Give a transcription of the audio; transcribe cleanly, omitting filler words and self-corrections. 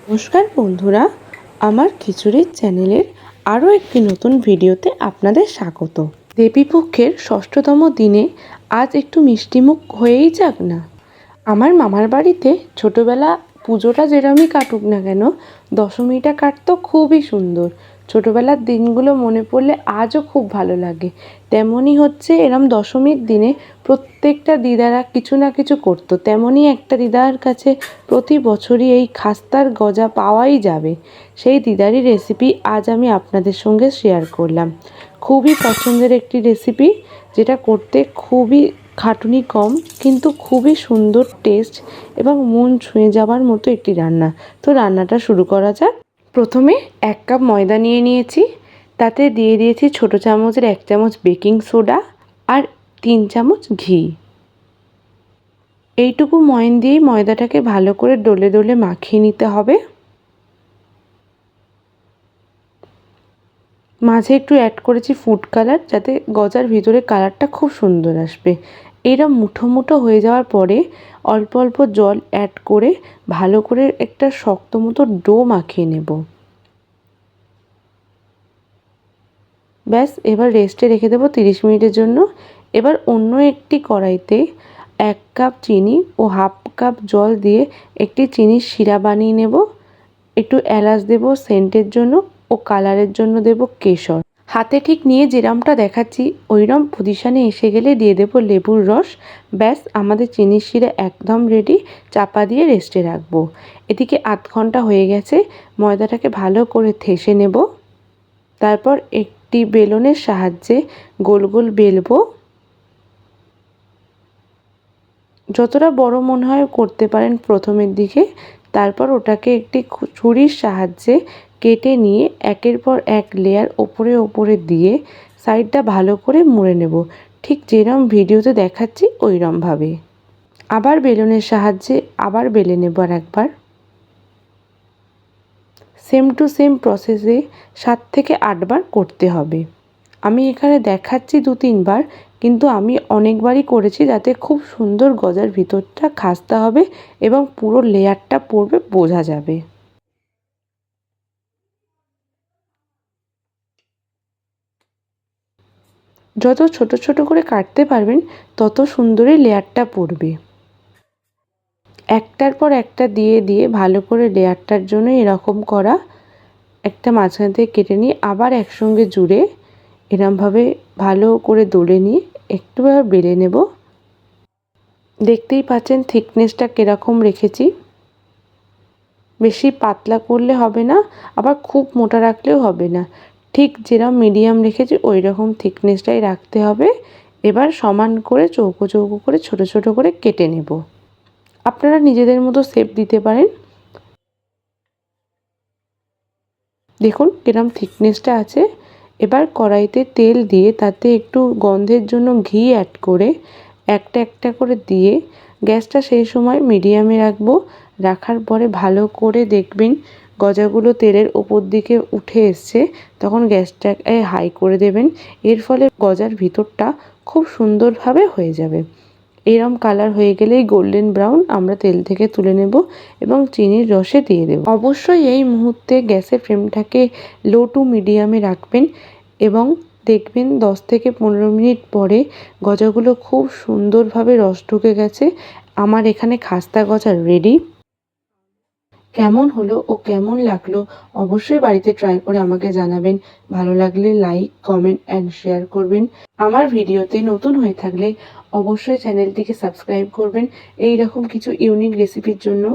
নমস্কার বন্ধুরা, আমার খিচুড়ির চ্যানেলের আরও একটি নতুন ভিডিওতে আপনাদের স্বাগত। দেবীপক্ষের ষষ্ঠতম দিনে আজ একটু মিষ্টিমুখ হয়েই যাক না। আমার মামার বাড়িতে ছোটোবেলা পুজোটা যেরমই কাটুক না কেন, দশমীটা কাটতো খুবই সুন্দর। ছোটোবেলার দিনগুলো মনে পড়লে আজও খুব ভালো লাগে। তেমনই হচ্ছে এরম দশমীর দিনে প্রত্যেকটা দিদারা কিছু না কিছু করতো। তেমনই একটা দিদার কাছে প্রতি বছরই এই খাস্তার গজা পাওয়াই যাবে। সেই দিদারই রেসিপি আজ আমি আপনাদের সঙ্গে শেয়ার করলাম। খুবই পছন্দের একটি রেসিপি, যেটা করতে খুবই খাটুনি কম, কিন্তু খুবই সুন্দর টেস্ট এবং মন ছুঁয়ে যাওয়ার মতো একটি রান্না। তো রান্নাটা শুরু করা যাক। প্রথমে 1 কাপ ময়দা নিয়ে নিয়েছি, তাতে দিয়ে দিয়েছি ছোটো চামচের 1 চামচ বেকিং সোডা আর 3 চামচ ঘি। এইটুকু ময়ন দিয়েই ময়দাটাকে ভালো করে ডলে ডলে মাখিয়ে নিতে হবে। মাঝে একটু অ্যাড করেছি ফুড কালার, যাতে গজার ভিতরে কালারটা খুব সুন্দর আসবে। এরম মুঠো মুঠো হয়ে যাওয়ার পরে অল্প অল্প জল অ্যাড করে ভালো করে একটা শক্ত মতো ডো মাখিয়ে নেব। ব্যাস, এবার রেস্টে রেখে দেবো 30 মিনিটের জন্য। এবার অন্য একটি কড়াইতে 1 কাপ চিনি ও হাফ কাপ জল দিয়ে একটি চিনির শিরা বানিয়ে নেব। একটু এলাচ দেব সেন্টের জন্য, ও কালারের জন্য দেব কেশর। হাতে ঠিক নিয়ে যেরমটা দেখাচ্ছি ওইরম পজিশানে এসে গেলে দিয়ে দেবো লেবুর রস। ব্যাস, আমাদের চিনির শিরা একদম রেডি। চাপা দিয়ে রেস্টে রাখবো। এদিকে আধ ঘন্টা হয়ে গেছে। ময়দাটাকে ভালো করে ঠেসে নেব। তারপর একটি বেলনের সাহায্যে গোল গোল বেলবো। যতটা বড় মনে হয় করতে পারেন প্রথমের দিকে। তারপর ওটাকে একটি ছুরির সাহায্যে কেটে নিয়ে একের পর এক লেয়ার ওপরে ওপরে দিয়ে সাইডটা ভালো করে মুড়ে নেব, ঠিক যেরম ভিডিওতে দেখাচ্ছি ওইরমভাবে। আবার বেলনের সাহায্যে আবার বেলে নেব আর একবার। সেম টু সেম প্রসেসে 7 থেকে 8 বার করতে হবে। আমি এখানে দেখাচ্ছি 2-3 বার, কিন্তু আমি অনেকবারই করেছি, যাতে খুব সুন্দর গজার ভিতরটা খাস্তা হবে এবং পুরো লেয়ারটা পড়বে, বোঝা যাবে। যত ছোট ছোট করে কাটতে পারবেন তত সুন্দরই লেয়ারটা পড়বে। একটার পর একটা দিয়ে দিয়ে ভালো করে লেয়ারটার জন্য এরকম করা। একটা মাঝখান থেকে কেটে নিয়ে আবার একসঙ্গে জুড়ে এরমভাবে ভালো করে দলে নিয়ে একটু বেলে নেব। দেখতেই পাচ্ছেন থিকনেসটা কীরকম রেখেছি। বেশি পাতলা করলে হবে না, আবার খুব মোটা রাখলেও হবে না। ঠিক যেরকম মিডিয়াম রেখেছি ওই রকম থিকনেসটাই রাখতে হবে। এবার সমান করে চৌকো চৌকো করে ছোট ছোট করে কেটে নেব। আপনারা নিজেদের মতো শেপ দিতে পারেন। দেখুন কিরম থিকনেসটা আছে। এবার কড়াইতে তেল দিয়ে তাতে একটু গন্ধের জন্য ঘি অ্যাড করে একটা একটা করে দিয়ে গ্যাসটা সেই সময় মিডিয়ামে রাখবো। রাখার পরে ভালো করে দেখবেন গজাগুলো তেলের ওপর দিকে উঠে এসছে, তখন গ্যাসটাকে হাই করে দেবেন। এর ফলে গজার ভিতরটা খুব সুন্দরভাবে হয়ে যাবে। এরম কালার হয়ে গেলেই গোল্ডেন ব্রাউন আমরা তেল থেকে তুলে নেব এবং চিনির রসে দিয়ে দেব। অবশ্যই এই মুহূর্তে গ্যাসের ফ্লেমটাকে লো টু মিডিয়ামে রাখবেন এবং দেখবেন 10 থেকে 15 মিনিট পরে গজাগুলো খুব সুন্দরভাবে রস ঢুকে গেছে। আমার এখানে খাস্তা গজা রেডি। কেমন হলো ও কেমন লাগলো অবশ্যই বাড়িতে ট্রাই করে আমাকে জানাবেন। ভালো লাগলে লাইক, কমেন্ট অ্যান্ড শেয়ার করবেন। আমার ভিডিওতে নতুন হয়ে থাকলে অবশ্যই চ্যানেলটিকে সাবস্ক্রাইব করবেন। এই রকম কিছু ইউনিক রেসিপির জন্য